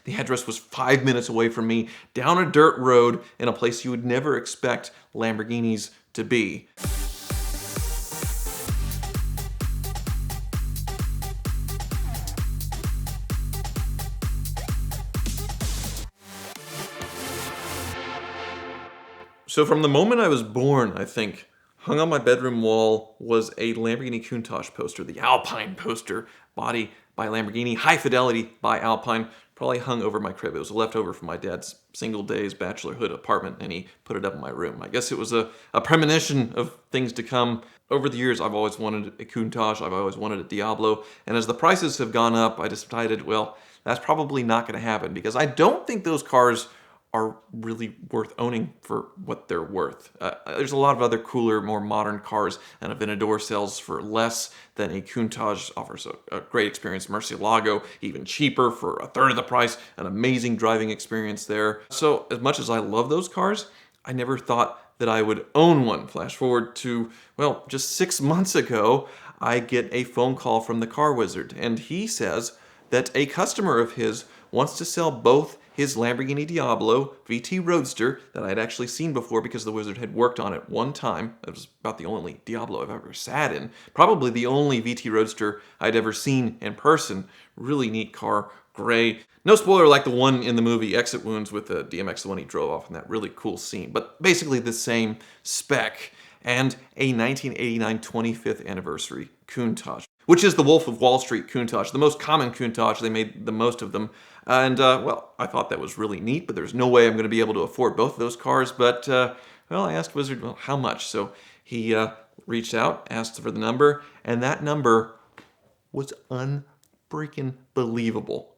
The address was 5 minutes away from me, down a dirt road in a place you would never expect Lamborghinis to be. So from the moment I was born, I think, hung on my bedroom wall was a Lamborghini Countach poster, the Alpine poster, body by Lamborghini, high fidelity by Alpine, probably hung over my crib. It was a leftover from my dad's single days bachelorhood apartment, and he put it up in my room. I guess it was a premonition of things to come. Over the years, I've always wanted a Countach, I've always wanted a Diablo, and as the prices have gone up, I decided, well, that's probably not going to happen, because I don't think those cars are really worth owning for what they're worth. There's a lot of other cooler, more modern cars, and a Aventador sells for less than a Countach, offers a great experience. Murcielago, even cheaper for a third of the price, an amazing driving experience there. So as much as I love those cars, I never thought that I would own one. Flash forward to, well, just 6 months ago, I get a phone call from the car wizard, and he says that a customer of his wants to sell both his Lamborghini Diablo VT Roadster that I'd actually seen before because the wizard had worked on it one time. It was about the only Diablo I've ever sat in. Probably the only VT Roadster I'd ever seen in person. Really neat car, gray. No spoiler like the one in the movie Exit Wounds with the DMX, the one he drove off in that really cool scene. But basically the same spec. And a 1989 25th anniversary Countach, which is the Wolf of Wall Street Countach, the most common Countach. They made the most of them. And, well, I thought that was really neat, but there's no way I'm going to be able to afford both of those cars. But, well, I asked Wizard, well, how much? So he reached out, asked for the number, and that number was unfreaking believable.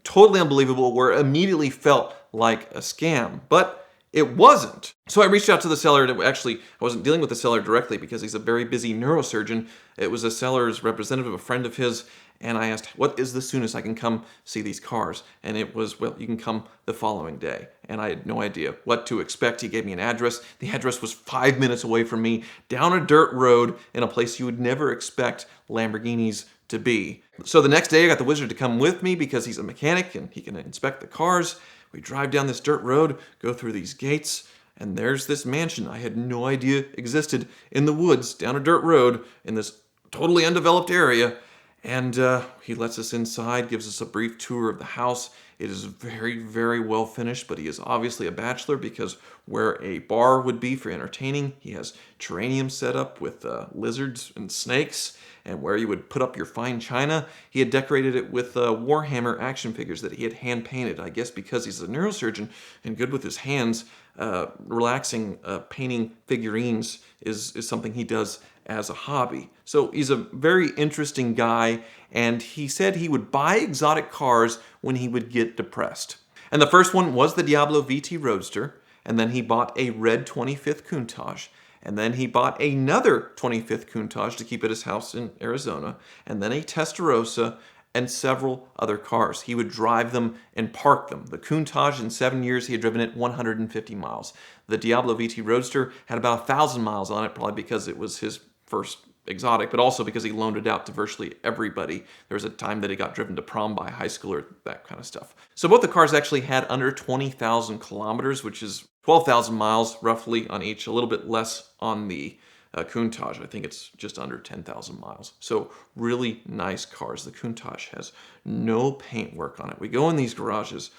Totally unbelievable, where it immediately felt like a scam. But it wasn't. So I reached out to the seller. Actually, I wasn't dealing with the seller directly because he's a very busy neurosurgeon. It was a seller's representative, a friend of his, and I asked, what is the soonest I can come see these cars? And it was, well, you can come the following day. And I had no idea what to expect. He gave me an address. The address was 5 minutes away from me, down a dirt road in a place you would never expect Lamborghinis to be. So the next day I got the wizard to come with me because he's a mechanic and he can inspect the cars. We drive down this dirt road, go through these gates, and there's this mansion I had no idea existed in the woods, down a dirt road, in this totally undeveloped area. And he lets us inside, gives us a brief tour of the house. It is very, very well finished, but he is obviously a bachelor because where a bar would be for entertaining, he has terrarium set up with lizards and snakes. And where you would put up your fine china, he had decorated it with Warhammer action figures that he had hand-painted. I guess because he's a neurosurgeon and good with his hands, relaxing painting figurines is something he does as a hobby. So he's a very interesting guy, and he said he would buy exotic cars when he would get depressed. And the first one was the Diablo VT Roadster, and then he bought a red 25th Countach. And then he bought another 25th Countach to keep at his house in Arizona, and then a Testarossa, and several other cars. He would drive them and park them. The Countach, in 7 years, he had driven it 150 miles. The Diablo VT Roadster had about 1,000 miles on it, probably because it was his first exotic, but also because he loaned it out to virtually everybody. There was a time that he got driven to prom by a high schooler, that kind of stuff. So both the cars actually had under 20,000 kilometers, which is 12,000 miles roughly on each, a little bit less on the Countach. I think it's just under 10,000 miles. So really nice cars. The Countach has no paint work on it. We go in these garages.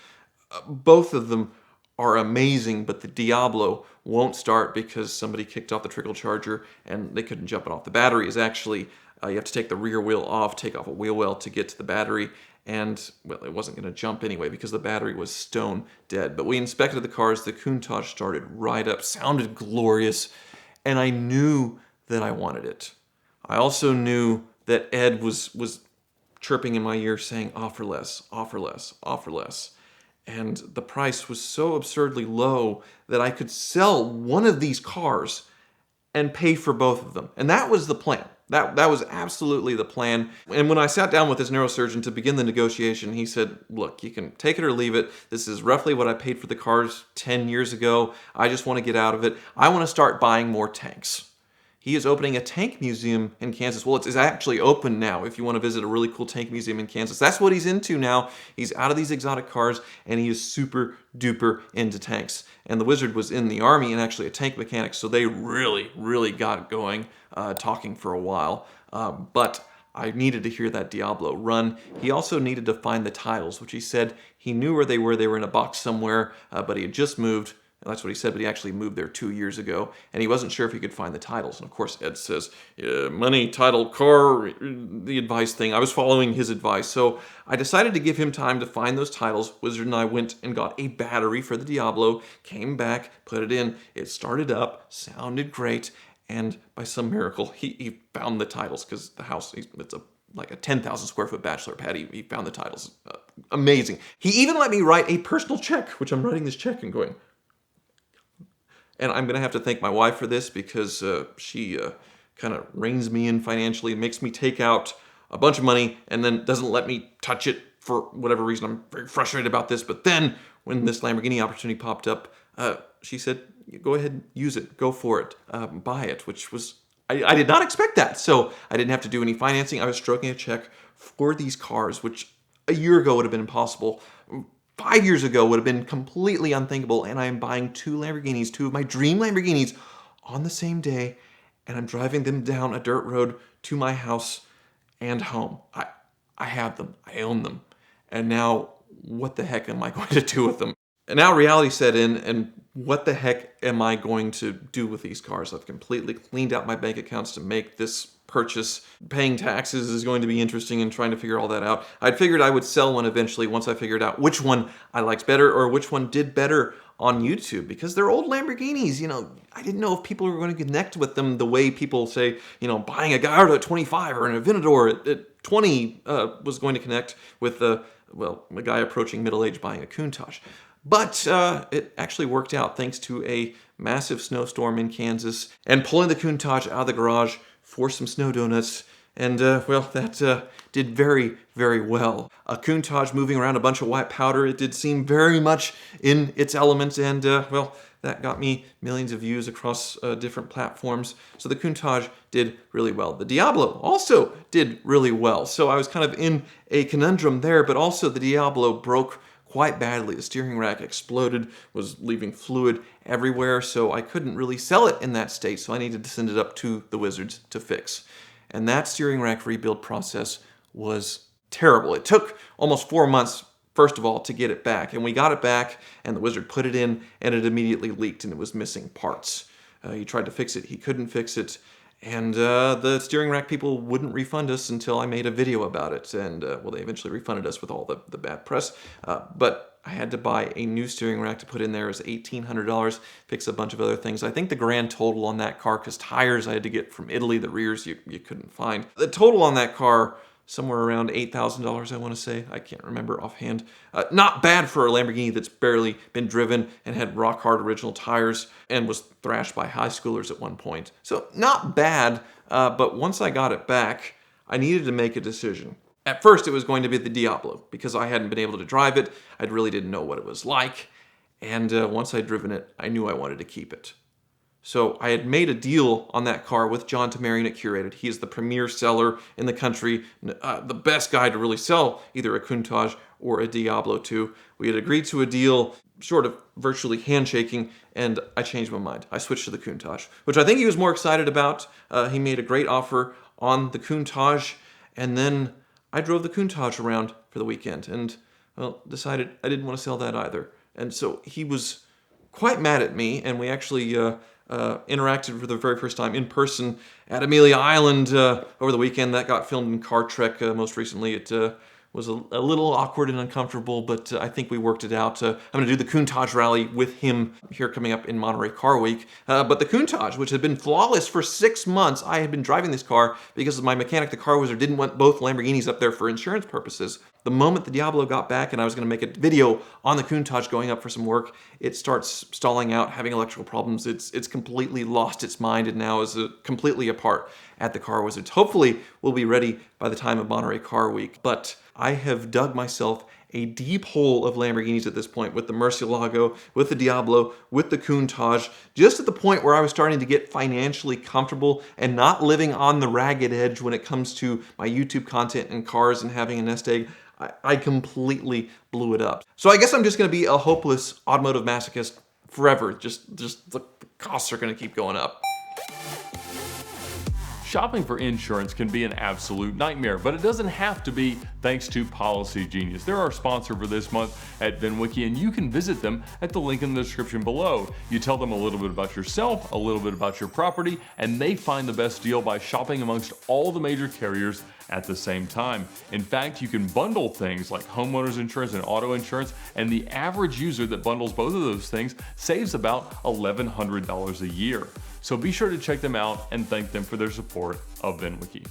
Both of them are amazing, but the Diablo won't start because somebody kicked off the trickle charger and they couldn't jump it off. The battery is actually, you have to take the rear wheel off, take off a wheel well to get to the battery, and, well, it wasn't going to jump anyway because the battery was stone dead. But we inspected the cars. The Countach started right up, sounded glorious, and I knew that I wanted it. I also knew that Ed was chirping in my ear saying, offer less, offer less, offer less. And the price was so absurdly low that I could sell one of these cars and pay for both of them. And that was the plan. That was absolutely the plan. And when I sat down with this neurosurgeon to begin the negotiation, he said, look, you can take it or leave it. This is roughly what I paid for the cars 10 years ago. I just want to get out of it. I want to start buying more tanks. he is opening a tank museum in Kansas. Well, it's actually open now if you want to visit a really cool tank museum in Kansas. That's what he's into now. He's out of these exotic cars, and he is super duper into tanks. And the Wizard was in the Army and actually a tank mechanic, so they really got going, talking for a while. But I needed to hear that Diablo run. He also needed to find the titles, which he said he knew where they were. They were in a box somewhere, but he had just moved. That's what he said, but he actually moved there 2 years ago, and he wasn't sure if he could find the titles. And of course, Ed says, money, title, car, the advice thing. I was following his advice. So I decided to give him time to find those titles. Wizard and I went and got a battery for the Diablo, came back, put it in. It started up, sounded great, and by some miracle, he found the titles, because the house, it's like a 10,000 square foot bachelor pad. He found the titles. Amazing. He even let me write a personal check, which I'm writing this check and going, and I'm going to have to thank my wife for this, because she kind of reins me in financially, makes me take out a bunch of money and then doesn't let me touch it for whatever reason. I'm very frustrated about this. But then when this Lamborghini opportunity popped up, she said, go ahead, use it, go for it, buy it, which was, I did not expect that. So I didn't have to do any financing. I was stroking a check for these cars, which a year ago would have been impossible. 5 years ago would have been completely unthinkable, and I am buying 2 Lamborghinis, 2 of my dream Lamborghinis, on the same day, and I'm driving them down a dirt road to my house and home. I have them. I own them. And now, what the heck am I going to do with them? And now reality set in, and what the heck am I going to do with these cars? I've completely cleaned out my bank accounts to make this purchase. Paying taxes is going to be interesting, and trying to figure all that out. I'd figured I would sell one eventually once I figured out which one I liked better, or which one did better on YouTube, because they're old Lamborghinis. I didn't know if people were going to connect with them the way people say, buying a Gallardo at 25 or an Aventador at 20 was going to connect with a guy approaching middle age buying a Countach. But it actually worked out thanks to a massive snowstorm in Kansas and pulling the Countach out of the garage for some snow donuts. And, that did very, very well. A Countach moving around a bunch of white powder, it did seem very much in its element. And, that got me millions of views across different platforms. So the Countach did really well. The Diablo also did really well. So I was kind of in a conundrum there, but also the Diablo broke quite badly. The steering rack exploded, was leaving fluid everywhere, so I couldn't really sell it in that state, so I needed to send it up to the Wizards to fix. And that steering rack rebuild process was terrible. It took almost 4 months, first of all, to get it back. And we got it back, and the Wizard put it in, and it immediately leaked, and it was missing parts. He tried to fix it, he couldn't fix it, and the steering rack people wouldn't refund us until I made a video about it. And, they eventually refunded us with all the bad press. But I had to buy a new steering rack to put in there. It was $1,800, fix a bunch of other things. I think the grand total on that car, because tires I had to get from Italy, the rears you couldn't find. The total on that car, somewhere around $8,000, I want to say. I can't remember offhand. Not bad for a Lamborghini that's barely been driven and had rock-hard original tires and was thrashed by high schoolers at one point. So not bad, but once I got it back, I needed to make a decision. At first, it was going to be the Diablo, because I hadn't been able to drive it. I really didn't know what it was like. And once I'd driven it, I knew I wanted to keep it. So I had made a deal on that car with John Tamarian at Curated. He is the premier seller in the country, the best guy to really sell either a Countach or a Diablo to. We had agreed to a deal, sort of virtually handshaking, and I changed my mind. I switched to the Countach, which I think he was more excited about. He made a great offer on the Countach, and then I drove the Countach around for the weekend and, decided I didn't want to sell that either. And so he was quite mad at me, and we actually interacted for the very first time in person at Amelia Island over the weekend. That got filmed in Car Trek most recently. It was a little awkward and uncomfortable, but I think we worked it out. I'm going to do the Countach rally with him here coming up in Monterey Car Week. But the Countach, which had been flawless for 6 months, I had been driving this car because my mechanic, the car wizard, didn't want both Lamborghinis up there for insurance purposes. The moment the Diablo got back and I was going to make a video on the Countach going up for some work, it starts stalling out, having electrical problems. It's completely lost its mind and now is completely apart at the car wizards. Hopefully, we'll be ready by the time of Monterey Car Week. But I have dug myself a deep hole of Lamborghinis at this point, with the Murcielago, with the Diablo, with the Countach, just at the point where I was starting to get financially comfortable and not living on the ragged edge when it comes to my YouTube content and cars and having a nest egg. I completely blew it up. So I guess I'm just gonna be a hopeless automotive masochist forever. Just the costs are gonna keep going up. Shopping for insurance can be an absolute nightmare, but it doesn't have to be thanks to Policy Genius. They're our sponsor for this month at VINwiki, and you can visit them at the link in the description below. You tell them a little bit about yourself, a little bit about your property, and they find the best deal by shopping amongst all the major carriers at the same time. In fact, you can bundle things like homeowners insurance and auto insurance, and the average user that bundles both of those things saves about $1,100 a year. So be sure to check them out and thank them for their support of VINwiki.